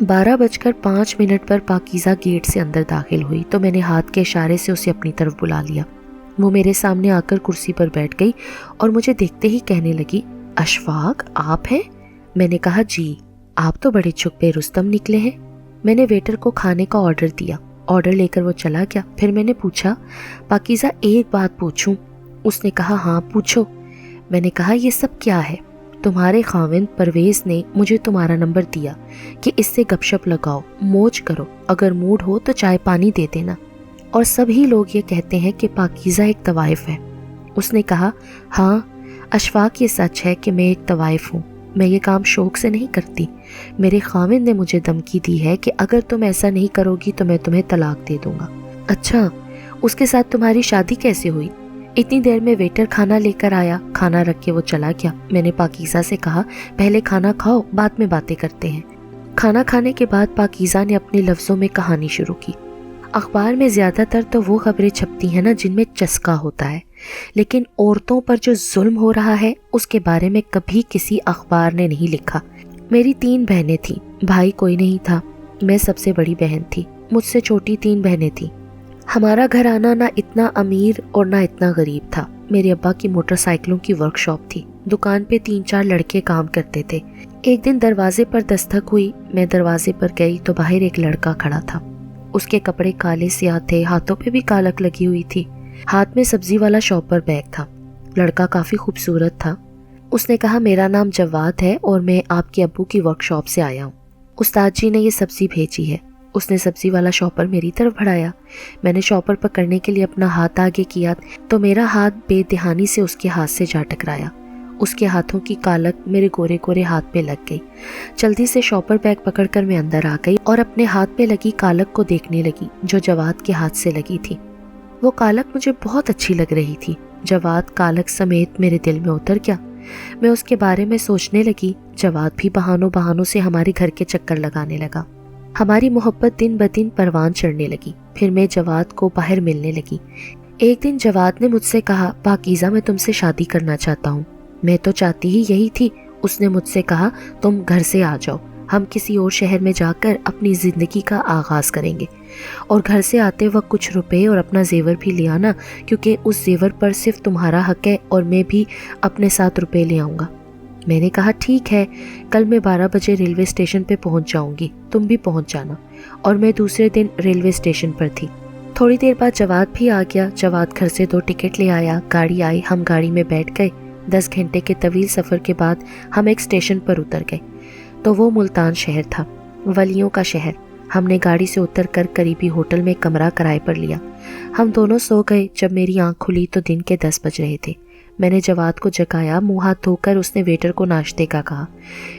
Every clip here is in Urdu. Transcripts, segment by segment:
12:05 پر پاکیزہ گیٹ سے اندر داخل ہوئی تو میں نے ہاتھ کے اشارے سے اسے اپنی طرف بلا لیا۔ وہ میرے سامنے آ کر کرسی پر بیٹھ گئی اور مجھے دیکھتے ہی کہنے لگی، اشفاق آپ ہیں؟ میں نے کہا جی۔ آپ تو بڑے چھپے رستم نکلے ہیں۔ میں نے ویٹر کو کھانے کا آرڈر دیا، آرڈر لے کر وہ چلا گیا۔ پھر میں نے پوچھا، پاکیزہ ایک بات پوچھوں؟ اس نے کہا ہاں پوچھو۔ میں نے کہا یہ سب کیا ہے؟ تمہارے خاوند پرویز نے مجھے تمہارا نمبر دیا کہ اس سے گپ شپ لگاؤ، موج کرو، اگر موڈ ہو تو چائے پانی دے دینا، اور سبھی لوگ یہ کہتے ہیں کہ پاکیزہ ایک طوائف ہے۔ اس نے کہا ہاں اشفاق، یہ سچ ہے کہ میں ایک طوائف ہوں، میں یہ کام شوق سے نہیں کرتی۔ میرے خاوند نے مجھے دھمکی دی ہے کہ اگر تم ایسا نہیں کرو گی تو میں تمہیں طلاق دے دوں گا۔ اچھا، اس کے ساتھ تمہاری شادی کیسے ہوئی؟ اتنی دیر میں ویٹر کھانا لے کر آیا، کھانا رکھ کے وہ چلا گیا۔ میں نے پاکیزہ سے کہا پہلے کھانا کھاؤ، بعد میں باتیں کرتے ہیں۔ کھانا کھانے کے بعد پاکیزہ نے اپنے لفظوں میں کہانی شروع کی۔ اخبار میں زیادہ تر تو وہ خبریں چھپتی ہیں نا جن میں چسکا ہوتا ہے، لیکن عورتوں پر جو ظلم ہو رہا ہے اس کے بارے میں کبھی کسی اخبار نے نہیں لکھا۔ میری 3 بہنیں تھیں، بھائی کوئی نہیں تھا، میں سب سے بڑی بہن تھی، مجھ سے چھوٹی 3 بہنیں تھیں۔ ہمارا گھرانہ نہ اتنا امیر اور نہ اتنا غریب تھا۔ میرے ابا کی موٹر سائیکلوں کی ورک شاپ تھی، دکان پہ 3-4 لڑکے کام کرتے تھے۔ ایک دن دروازے پر دستک ہوئی، میں دروازے پر گئی تو باہر ایک لڑکا کھڑا تھا۔ اس کے کپڑے کالے سیاہ تھے، ہاتھوں پہ بھی کالک لگی ہوئی تھی، ہاتھ میں سبزی والا شاپر بیگ تھا۔ لڑکا کافی خوبصورت تھا۔ اس نے کہا میرا نام جواد ہے اور میں آپ کے ابو کی ورک شاپ سے آیا ہوں، استاد جی نے یہ سبزی بھیجی ہے۔ اس نے سبزی والا شاپر میری طرف بڑھایا، میں نے شاپر پکڑنے کے لیے اپنا ہاتھ آگے کیا تو میرا ہاتھ بے دہانی سے اس کے ہاتھ سے جا ٹکرایا۔ اس کے ہاتھوں کی کالک میرے گورے گورے ہاتھ پہ لگ گئی۔ جلدی سے شاپر بیگ پکڑ کر میں اندر آ گئی اور اپنے ہاتھ پہ لگی کالک کو دیکھنے لگی جو جواد کے ہاتھ سے لگی تھی۔ وہ کالک مجھے بہت اچھی لگ رہی تھی۔ جواد کالک سمیت میرے دل میں اتر گیا۔ میں اس کے بارے میں سوچنے لگی۔ جواد بھی بہانوں سے ہمارے گھر کے چکر لگانے لگا۔ ہماری محبت دن بدن پروان چڑھنے لگی۔ پھر میں جواد کو باہر ملنے لگی۔ ایک دن جواد نے مجھ سے کہا پاکیزہ میں تم سے شادی کرنا چاہتا ہوں۔ میں تو چاہتی ہی یہی تھی۔ اس نے مجھ سے کہا تم گھر سے آ جاؤ، ہم کسی اور شہر میں جا کر اپنی زندگی کا آغاز کریں گے، اور گھر سے آتے وقت کچھ روپے اور اپنا زیور بھی لے آنا، کیونکہ اس زیور پر صرف تمہارا حق ہے اور میں بھی اپنے ساتھ روپے لے آؤں گا۔ میں نے کہا ٹھیک ہے، کل میں 12 بجے ریلوے اسٹیشن پہ پہنچ جاؤں گی، تم بھی پہنچ جانا۔ اور میں دوسرے دن ریلوے اسٹیشن پر تھی۔ تھوڑی دیر بعد جواد بھی آ گیا۔ جواد گھر سے 2 ٹکٹ لے آیا، گاڑی آئی، ہم گاڑی میں بیٹھ گئے۔ 10 گھنٹے کے طویل سفر کے بعد ہم ایک اسٹیشن پر اتر گئے تو وہ ملتان شہر تھا، ولیوں کا شہر۔ ہم نے گاڑی سے اتر کر قریبی ہوٹل میں کمرہ کرائے پر لیا۔ ہم دونوں سو گئے۔ جب میری آنکھ کھلی تو دن کے 10 بج رہے تھے۔ میں نے جواد کو جگایا، منہ ہاتھ دھو کر اس نے ویٹر کو ناشتے کا کہا۔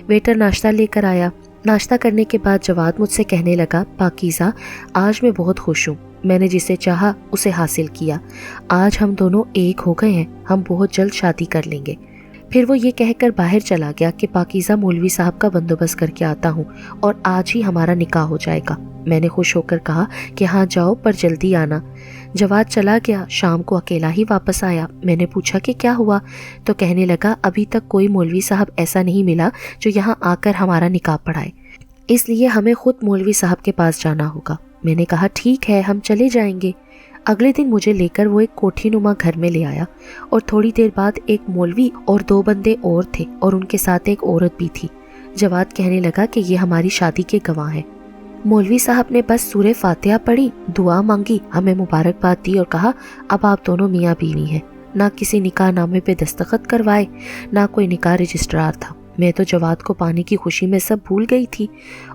ویٹر ناشتہ لے کر آیا۔ ناشتہ کرنے کے بعد جواد مجھ سے کہنے لگا پاکیزہ آج میں بہت خوش ہوں، میں نے جسے چاہا اسے حاصل کیا، آج ہم دونوں ایک ہو گئے ہیں، ہم بہت جلد شادی کر لیں گے۔ پھر وہ یہ کہہ کر باہر چلا گیا کہ پاکیزہ مولوی صاحب کا بندوبست کر کے آتا ہوں اور آج ہی ہمارا نکاح ہو جائے گا۔ میں نے خوش ہو کر کہا کہ ہاں جاؤ پر جلدی آنا۔ جواد چلا گیا، شام کو اکیلا ہی واپس آیا۔ میں نے پوچھا کہ کیا ہوا تو کہنے لگا ابھی تک کوئی مولوی صاحب ایسا نہیں ملا جو یہاں آ کر ہمارا نکاح پڑھائے، اس لیے ہمیں خود مولوی صاحب کے پاس جانا ہوگا۔ میں نے کہا ٹھیک ہے، ہم چلے جائیں گے۔ اگلے دن مجھے لے کر وہ ایک کوٹھی نما گھر میں لے آیا اور تھوڑی دیر بعد ایک مولوی اور 2 بندے اور تھے اور ان کے ساتھ ایک عورت بھی تھی۔ جواد کہنے لگا کہ یہ ہماری شادی کے گواہ ہیں۔ مولوی صاحب نے بس سورہ فاتحہ پڑھی، دعا مانگی، ہمیں مبارکباد دی اور کہا اب آپ دونوں میاں بیوی ہیں۔ نہ کسی نکاح نامے پہ دستخط کروائے، نہ کوئی نکاح رجسٹرار تھا۔ میں تو جواد کو پانے کی خوشی میں سب بھول گئی تھی،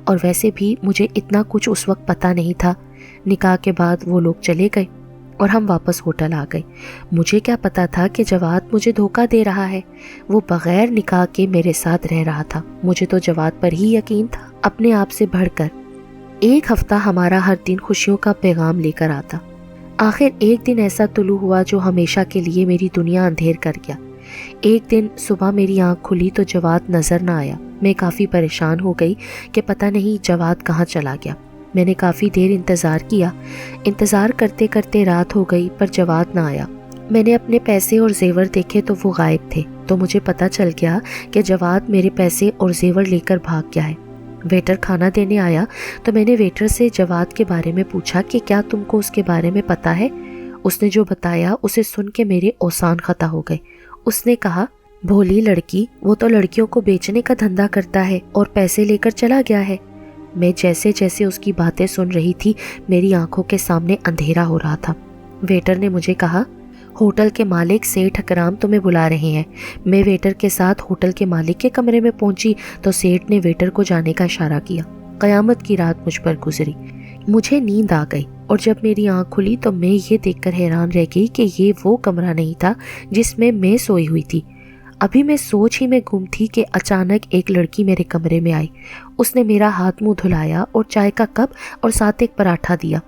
اور ویسے بھی مجھے اتنا کچھ اس وقت پتہ نہیں تھا۔ نکاح کے بعد وہ لوگ چلے گئے اور ہم واپس ہوٹل آ گئے۔ مجھے کیا پتا تھا کہ جواد مجھے دھوکہ دے رہا ہے، وہ بغیر نکاح کے میرے ساتھ رہ رہا تھا۔ مجھے تو جواد پر ہی یقین تھا، اپنے آپ سے بڑھ کر۔ 1 ہفتہ ہمارا ہر دن خوشیوں کا پیغام لے کر آتا۔ آخر ایک دن ایسا طلوع ہوا جو ہمیشہ کے لیے میری دنیا اندھیر کر گیا۔ ایک دن صبح میری آنکھ کھلی تو جواد نظر نہ آیا۔ میں کافی پریشان ہو گئی کہ پتہ نہیں جواد کہاں چلا گیا۔ میں نے کافی دیر انتظار کیا۔ انتظار کرتے کرتے رات ہو گئی پر جواد نہ آیا۔ میں نے اپنے پیسے اور زیور دیکھے تو وہ غائب تھے، تو مجھے پتہ چل گیا کہ جواد میرے پیسے اور زیور لے کر بھاگ گیا ہے۔ ویٹر کھانا دینے آیا تو میں نے ویٹر سے جواد کے بارے میں پوچھا کہ کیا تم کو اس کے بارے میں پتا ہے؟ اس نے جو بتایا اسے سن کے میرے اوسان خطا ہو گئے۔ اس نے کہا، بھولی لڑکی، وہ تو لڑکیوں کو بیچنے کا دھندا کرتا ہے اور پیسے لے کر چلا گیا ہے۔ میں جیسے جیسے اس کی باتیں سن رہی تھی میری آنکھوں کے سامنے اندھیرا ہو رہا تھا۔ ویٹر نے مجھے کہا، ہوٹل کے مالک سیٹھ اکرام تمہیں بلا رہے ہیں۔ میں ویٹر کے ساتھ ہوٹل کے مالک کے کمرے میں پہنچی تو سیٹھ نے ویٹر کو جانے کا اشارہ کیا۔ قیامت کی رات مجھ پر گزری، مجھے نیند آ گئی اور جب میری آنکھ کھلی تو میں یہ دیکھ کر حیران رہ گئی کہ یہ وہ کمرہ نہیں تھا جس میں میں سوئی ہوئی تھی۔ ابھی میں سوچ ہی میں گم تھی کہ اچانک ایک لڑکی میرے کمرے میں آئی۔ اس نے میرا ہاتھ منہ دھلایا اور چائے کا کپ اور ساتھ ایک پراٹھا دیا۔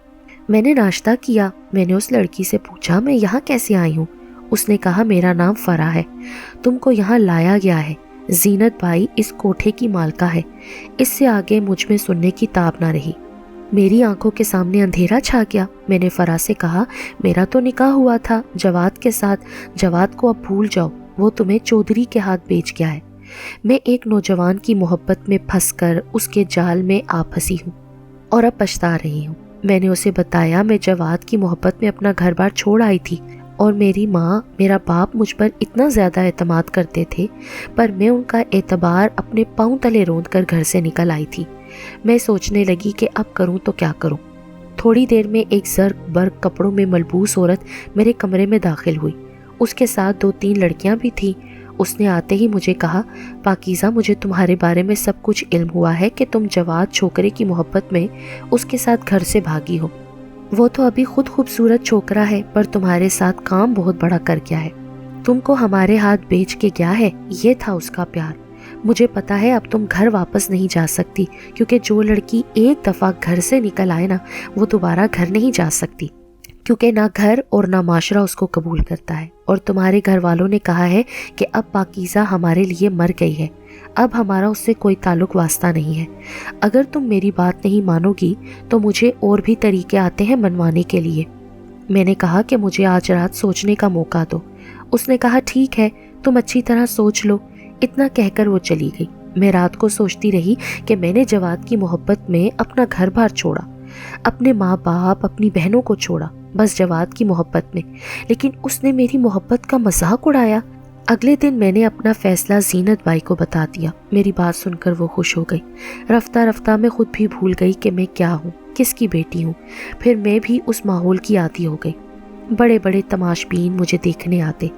میں نے ناشتہ کیا۔ میں نے اس لڑکی سے پوچھا، میں یہاں کیسے آئی ہوں؟ اس نے کہا، میرا نام فرا ہے، تم کو یہاں لایا گیا ہے، زینت بائی اس کوٹھے کی مالکہ ہے۔ اس سے آگے مجھ میں سننے کی تاب نہ رہی۔ میری آنکھوں کے سامنے اندھیرا چھا گیا۔ میں نے فرا سے کہا، میرا تو نکاح ہوا تھا جواد کے ساتھ، جواد کو اب بھول جاؤ، وہ تمہیں چودھری کے ہاتھ بیچ گیا ہے۔ میں ایک نوجوان کی محبت میں پھنس کر اس کے جال میں آ پھنسی ہوں اور اب پچھتا رہی ہوں۔ میں نے اسے بتایا میں جواد کی محبت میں اپنا گھر بار چھوڑ آئی تھی اور میری ماں، میرا باپ مجھ پر اتنا زیادہ اعتماد کرتے تھے، پر میں ان کا اعتبار اپنے پاؤں تلے روند کر گھر سے نکل آئی تھی۔ میں سوچنے لگی کہ اب کروں تو کیا کروں۔ تھوڑی دیر میں ایک زرق برق کپڑوں میں ملبوس عورت میرے کمرے میں داخل ہوئی۔ اس کے ساتھ 2-3 لڑکیاں بھی تھیں۔ اس نے آتے ہی مجھے کہا، پاکیزہ، مجھے تمہارے بارے میں سب کچھ علم ہوا ہے کہ تم جواد چھوکرے کی محبت میں اس کے ساتھ گھر سے بھاگی ہو۔ وہ تو ابھی خود خوبصورت چھوکرا ہے پر تمہارے ساتھ کام بہت بڑا کر گیا ہے، تم کو ہمارے ہاتھ بیچ کے گیا ہے، یہ تھا اس کا پیار۔ مجھے پتا ہے اب تم گھر واپس نہیں جا سکتی، کیونکہ جو لڑکی ایک دفعہ گھر سے نکل آئے نا وہ دوبارہ گھر نہیں جا سکتی، کیونکہ نہ گھر اور نہ معاشرہ اس کو قبول کرتا ہے۔ اور تمہارے گھر والوں نے کہا ہے کہ اب پاکیزہ ہمارے لیے مر گئی ہے، اب ہمارا اس سے کوئی تعلق واسطہ نہیں ہے۔ اگر تم میری بات نہیں مانو گی تو مجھے اور بھی طریقے آتے ہیں منوانے کے لیے۔ میں نے کہا کہ مجھے آج رات سوچنے کا موقع دو۔ اس نے کہا، ٹھیک ہے، تم اچھی طرح سوچ لو۔ اتنا کہہ کر وہ چلی گئی۔ میں رات کو سوچتی رہی کہ میں نے جواد کی محبت میں اپنا گھر بار چھوڑا، اپنے ماں باپ، اپنی بہنوں کو چھوڑا، بس جواد کی محبت میں، لیکن اس نے میری محبت کا مذاق اڑایا۔ اگلے دن میں نے اپنا فیصلہ زینت بائی کو بتا دیا۔ میری بات سن کر وہ خوش ہو گئی۔ رفتہ رفتہ میں خود بھی بھول گئی کہ میں کیا ہوں، کس کی بیٹی ہوں۔ پھر میں بھی اس ماحول کی عادی ہو گئی۔ بڑے بڑے تماش بین مجھے دیکھنے آتے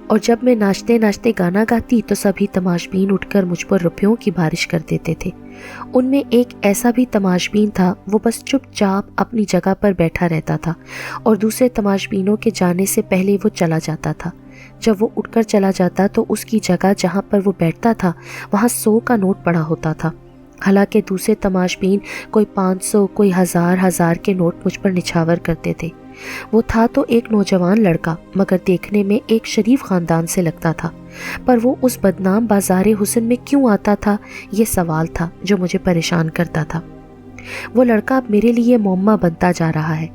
اور جب میں ناچتے ناچتے گانا گاتی تو سبھی تماش بین اٹھ کر مجھ پر روپیوں کی بارش کر دیتے تھے۔ ان میں ایک ایسا بھی تماش بین تھا، وہ بس چپ چاپ اپنی جگہ پر بیٹھا رہتا تھا اور دوسرے تماش بینوں کے جانے سے پہلے وہ چلا جاتا تھا۔ جب وہ اٹھ کر چلا جاتا تو اس کی جگہ جہاں پر وہ بیٹھتا تھا وہاں 100 کا نوٹ پڑا ہوتا تھا۔ حالانکہ دوسرے تماش بین کوئی 500 کوئی 1000 کے نوٹ مجھ پر نچھاور کرتے تھے۔ وہ تھا تو ایک نوجوان لڑکا، مگر دیکھنے میں ایک شریف خاندان سے لگتا تھا، پر وہ اس بدنام بازار حسن میں کیوں آتا تھا، یہ سوال تھا جو مجھے پریشان کرتا تھا۔ وہ لڑکا اب میرے لیے معمہ بنتا جا رہا ہے۔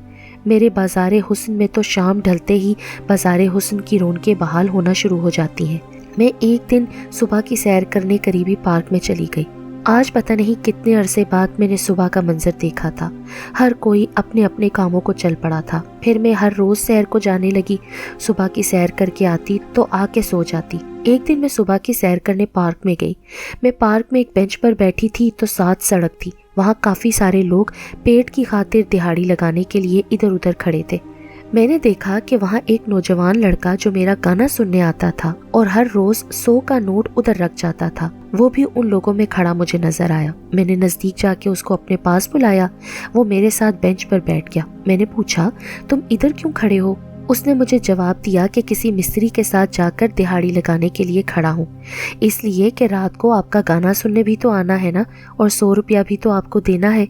میرے بازار حسن میں تو شام ڈھلتے ہی بازار حسن کی رونقیں بحال ہونا شروع ہو جاتی ہیں۔ میں ایک دن صبح کی سیر کرنے قریبی پارک میں چلی گئی۔ آج پتہ نہیں کتنے عرصے بعد میں نے صبح کا منظر دیکھا تھا۔ ہر کوئی اپنے اپنے کاموں کو چل پڑا تھا۔ پھر میں ہر روز سیر کو جانے لگی۔ صبح کی سیر کر کے آتی تو آ کے سو جاتی۔ ایک دن میں صبح کی سیر کرنے پارک میں گئی۔ میں پارک میں ایک بینچ پر بیٹھی تھی تو ساتھ سڑک تھی۔ وہاں کافی سارے لوگ پیٹ کی خاطر دہاڑی لگانے کے لیے ادھر ادھر کھڑے تھے۔ میں نے دیکھا کہ وہاں ایک نوجوان لڑکا جو میرا گانا سننے آتا تھا اور ہر روز 100 کا نوٹ ادھر رکھ جاتا تھا، وہ بھی ان لوگوں میں کھڑا مجھے نظر آیا۔ میں نے نزدیک جا کے اس کو اپنے پاس بلایا۔ وہ میرے ساتھ بینچ پر بیٹھ گیا۔ میں نے پوچھا، تم ادھر کیوں کھڑے ہو؟ اس نے مجھے جواب دیا کہ کسی مستری کے ساتھ جا کر دہاڑی لگانے کے لیے کھڑا ہوں، اس لیے کہ رات کو آپ کا گانا سننے بھی تو آنا ہے نا، اور 100 روپیہ بھی تو آپ کو دینا ہے۔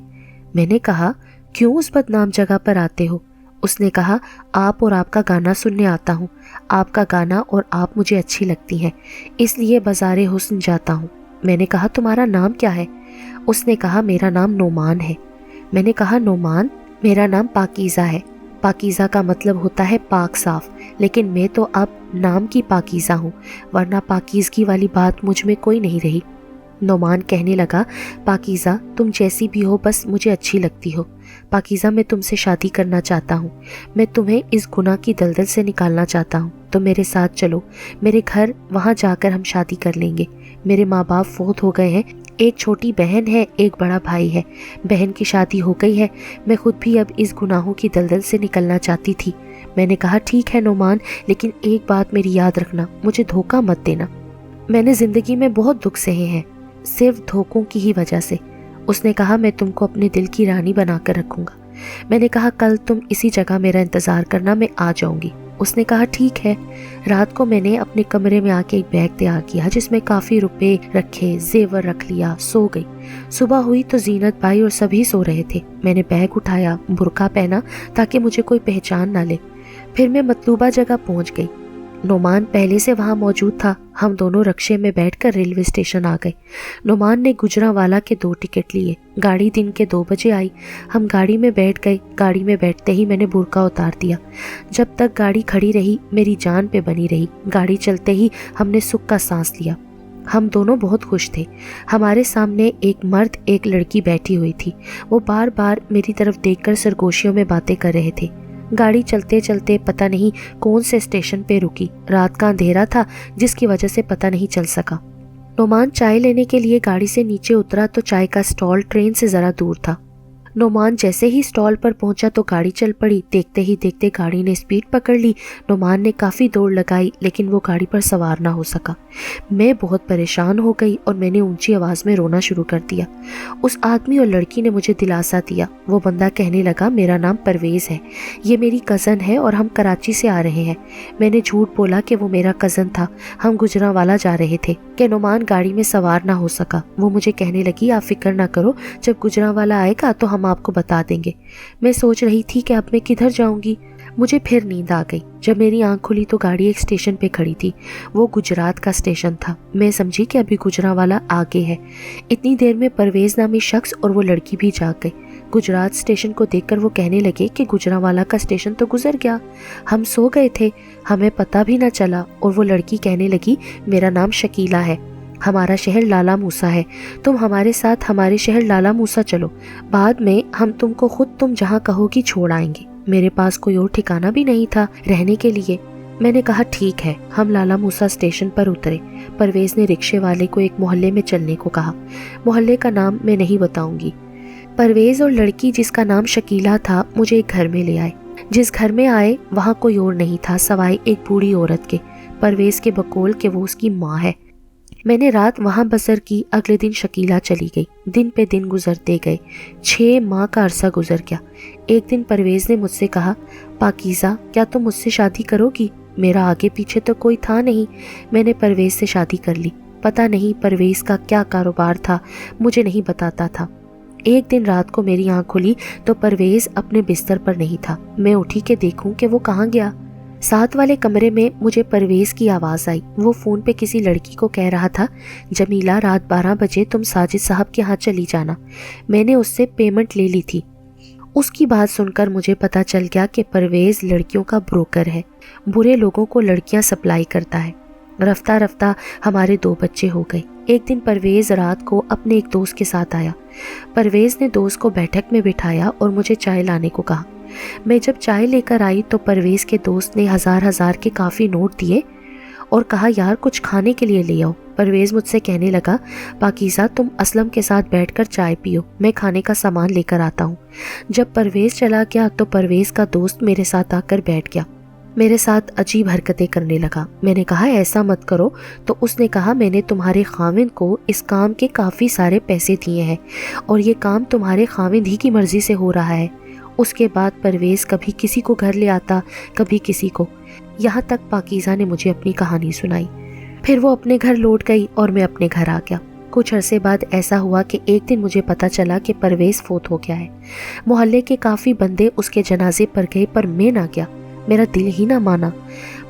میں نے کہا، کیوں اس بدنام جگہ پر آتے ہو؟ اس نے کہا، آپ اور آپ کا گانا سننے آتا ہوں۔ آپ کا گانا اور آپ مجھے اچھی لگتی ہیں، اس لیے بازار حسن جاتا ہوں۔ میں نے کہا، تمہارا نام کیا ہے؟ اس نے کہا، میرا نام نعمان ہے۔ میں نے کہا، نعمان، میرا نام پاکیزہ ہے۔ پاکیزہ کا مطلب ہوتا ہے پاک صاف، لیکن میں تو اب نام کی پاکیزہ ہوں، ورنہ پاکیزگی والی بات مجھ میں کوئی نہیں رہی۔ نعمان کہنے لگا پاکیزہ تم جیسی بھی ہو بس مجھے اچھی لگتی ہو، پاکیزہ میں تم سے شادی کرنا چاہتا ہوں، میں تمہیں اس گناہ کی دلدل سے نکالنا چاہتا ہوں، تو میرے ساتھ چلو میرے گھر، وہاں جا کر ہم شادی کر لیں گے۔ میرے ماں باپ فوت ہو گئے ہیں، ایک چھوٹی بہن ہے، ایک بڑا بھائی ہے، بہن کی شادی ہو گئی ہے، میں خود بھی اب اس گناہوں کی دلدل سے نکلنا چاہتی تھی۔ میں نے کہا ٹھیک ہے نعمان، لیکن ایک بات میری یاد رکھنا، مجھے دھوکہ مت دینا، میں نے زندگی میں بہت دکھ سہے ہیں صرف دھوکوں کی ہی وجہ سے۔ اس نے کہا میں تم کو اپنے دل کی رانی بنا کر رکھوں گا۔ میں نے کہا کل تم اسی جگہ میرا انتظار کرنا، میں آ جاؤں گی۔ اس نے کہا ٹھیک ہے۔ رات کو میں نے اپنے کمرے میں آ کے ایک بیگ تیار کیا جس میں کافی روپے رکھے، زیور رکھ لیا، سو گئی۔ صبح ہوئی تو زینت بھائی اور سبھی سو رہے تھے۔ میں نے بیگ اٹھایا، برقع پہنا تاکہ مجھے کوئی پہچان نہ لے، پھر میں مطلوبہ جگہ پہنچ گئی۔ نعمان پہلے سے وہاں موجود تھا۔ ہم دونوں رکشے میں بیٹھ کر ریلوے اسٹیشن آ گئے۔ نعمان نے گجرانوالہ کے 2 ٹکٹ لیے، گاڑی دن کے 2 بجے آئی۔ ہم گاڑی میں بیٹھ گئے۔ گاڑی میں بیٹھتے ہی میں نے برقع اتار دیا۔ جب تک گاڑی کھڑی رہی میری جان پہ بنی رہی، گاڑی چلتے ہی ہم نے سکھ کا سانس لیا۔ ہم دونوں بہت خوش تھے۔ ہمارے سامنے ایک مرد ایک لڑکی بیٹھی ہوئی تھی، وہ بار بار میری طرف دیکھ کر سرگوشیوں میں باتیں کر رہے تھے۔ گاڑی چلتے چلتے پتہ نہیں کون سے اسٹیشن پہ رکی، رات کا اندھیرا تھا جس کی وجہ سے پتہ نہیں چل سکا۔ نعمان چائے لینے کے لیے گاڑی سے نیچے اترا تو چائے کا سٹال ٹرین سے ذرا دور تھا۔ نعمان جیسے ہی سٹال پر پہنچا تو گاڑی چل پڑی۔ دیکھتے ہی دیکھتے گاڑی نے سپیڈ پکڑ لی۔ نعمان نے کافی دوڑ لگائی لیکن وہ گاڑی پر سوار نہ ہو سکا۔ میں بہت پریشان ہو گئی اور میں نے اونچی آواز میں رونا شروع کر دیا۔ اس آدمی اور لڑکی نے مجھے دلاسا دیا۔ وہ بندہ کہنے لگا میرا نام پرویز ہے، یہ میری کزن ہے اور ہم کراچی سے آ رہے ہیں۔ میں نے جھوٹ بولا کہ وہ میرا کزن تھا، ہم گجرانوالہ جا رہے تھے کہ نعمان گاڑی میں سوار نہ ہو سکا۔ وہ مجھے کہنے لگی آپ فکر نہ کرو، جب گجرانوالہ آئے گا تو ہم آپ کو بتا دیں گے۔ میں سوچ رہی تھی کہ اب میں کدھر جاؤں گی۔ مجھے پھر نیند آ گئی۔ جب میری آنکھ کھلی تو گاڑی ایک اسٹیشن پہ کھڑی تھی، وہ گجرات کا اسٹیشن تھا۔ میں سمجھی کہ ابھی گجرانوالہ آگے ہے۔ اتنی دیر میں پرویز نامی شخص اور وہ لڑکی بھی جاگ گئے۔ گجرات اسٹیشن کو دیکھ کر وہ کہنے لگے کہ گجرانوالہ کا اسٹیشن تو گزر گیا، ہم سو گئے تھے، ہمیں پتہ بھی نہ چلا۔ اور وہ لڑکی کہنے لگی میرا نام شکیلہ ہے، ہمارا شہر لالا موسیٰ ہے، تم ہمارے ساتھ ہمارے شہر لالا موسیٰ چلو، بعد میں ہم تم کو خود تم جہاں کہو گی چھوڑ آئیں گے۔ میرے پاس کوئی اور ٹھکانہ بھی نہیں تھا رہنے کے لیے۔ میں نے کہا ٹھیک ہے۔ ہم لالا موسیٰ اسٹیشن پر اترے۔ پرویز نے رکشے والے کو ایک محلے میں چلنے کو کہا۔ محلے کا نام میں نہیں بتاؤں گی۔ پرویز اور لڑکی جس کا نام شکیلہ تھا مجھے ایک گھر میں لے آئے۔ جس گھر میں آئے وہاں کوئی اور نہیں تھا سوائے ایک بوڑھی عورت کے، پرویز کے بقول کہ وہ اس کی ماں ہے۔ میں نے رات وہاں بسر کی۔ اگلے دن شکیلہ چلی گئی۔ دن پہ دن گزرتے گئے، 6 ماہ کا عرصہ گزر گیا۔ ایک دن پرویز نے مجھ سے کہا پاکیزہ کیا تم مجھ سے شادی کرو گی؟ میرا آگے پیچھے تو کوئی تھا نہیں۔ میں نے پرویز سے شادی کر لی۔ پتہ نہیں پرویز کا کیا کاروبار تھا، مجھے نہیں بتاتا تھا۔ ایک دن رات کو میری آنکھ کھلی تو پرویز اپنے بستر پر نہیں تھا۔ میں اٹھی کہ دیکھوں کہ وہ کہاں گیا۔ ساتھ والے کمرے میں مجھے پرویز کی آواز آئی۔ وہ فون پہ کسی لڑکی کو کہہ رہا تھا جمیلہ رات 12 بجے تم ساجد صاحب کے ہاں چلی جانا، میں نے اس سے پیمنٹ لے لی تھی۔ اس کی بات سن کر مجھے پتا چل گیا کہ پرویز لڑکیوں کا بروکر ہے، برے لوگوں کو لڑکیاں سپلائی کرتا ہے۔ رفتہ رفتہ ہمارے 2 بچے ہو گئے۔ ایک دن پرویز رات کو اپنے ایک دوست کے ساتھ آیا۔ پرویز نے دوست کو بیٹھک میں بٹھایا اور مجھے چائے لانے کو کہا۔ میں جب چائے لے کر آئی تو پرویز کے دوست نے 1000 کے کافی نوٹ دیے اور کہا یار کچھ کھانے کے لیے لے آؤ۔ پرویز مجھ سے کہنے لگا پاکیزہ تم اسلم کے ساتھ بیٹھ کر چائے پیو، میں کھانے کا سامان لے کر آتا ہوں۔ جب پرویز چلا گیا تو پرویز کا دوست میرے ساتھ آ کر بیٹھ گیا، میرے ساتھ عجیب حرکتیں کرنے لگا۔ میں نے کہا ایسا مت کرو، تو اس نے کہا میں نے تمہارے خاوند کو اس کام کے کافی سارے پیسے دیے ہیں اور یہ کام تمہارے خاوند ہی کی مرضی سے ہو رہا ہے۔ اس کے بعد پرویز کبھی کسی کو گھر لے آتا، کبھی کسی کو، یہاں تک پاکیزہ نے مجھے اپنی کہانی سنائی۔ پھر وہ اپنے گھر لوٹ گئی اور میں اپنے گھر آ گیا۔ کچھ عرصے بعد ایسا ہوا کہ ایک دن مجھے پتا چلا کہ پرویز فوت ہو گیا ہے۔ محلے کے کافی بندے اس کے جنازے پر گئے پر میں نہ گیا، میرا دل ہی نہ مانا۔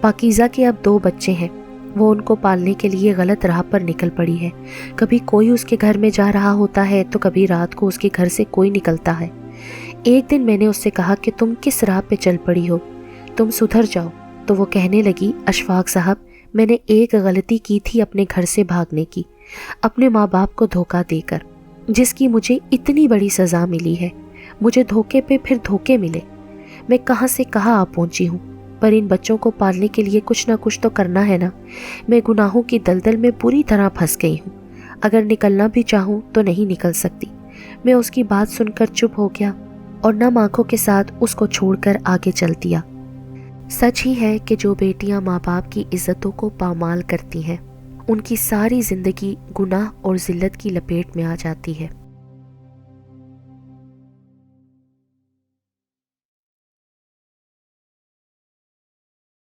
پاکیزہ کے اب 2 بچے ہیں، وہ ان کو پالنے کے لیے غلط راہ پر نکل پڑی ہے۔ کبھی کوئی اس کے گھر میں جا رہا ہوتا ہے تو کبھی رات کو اس کے گھر سے کوئی نکلتا ہے۔ ایک دن میں نے اس سے کہا کہ تم کس راہ پہ چل پڑی ہو، تم سدھر جاؤ۔ تو وہ کہنے لگی اشفاق صاحب میں نے ایک غلطی کی تھی اپنے گھر سے بھاگنے کی، اپنے ماں باپ کو دھوکہ دے کر، جس کی مجھے اتنی بڑی سزا ملی ہے۔ مجھے دھوکے پہ پھر دھوکے ملے۔ میں کہاں سے کہاں آ پہنچی ہوں، پر ان بچوں کو پالنے کے لیے کچھ نہ کچھ تو کرنا ہے نا۔ میں گناہوں کی دلدل میں پوری طرح پھنس گئی ہوں۔ اگر نکلنا بھی چاہوں تو نہیں نکل سکتی۔ میں اس کی بات سن کر چپ ہو گیا اور نم آنکھوں کے ساتھ اس کو چھوڑ کر آگے چل دیا۔ سچ ہی ہے کہ جو بیٹیاں ماں باپ کی عزتوں کو پامال کرتی ہیں، ان کی ساری زندگی گناہ اور ذلت کی لپیٹ میں آ جاتی ہے۔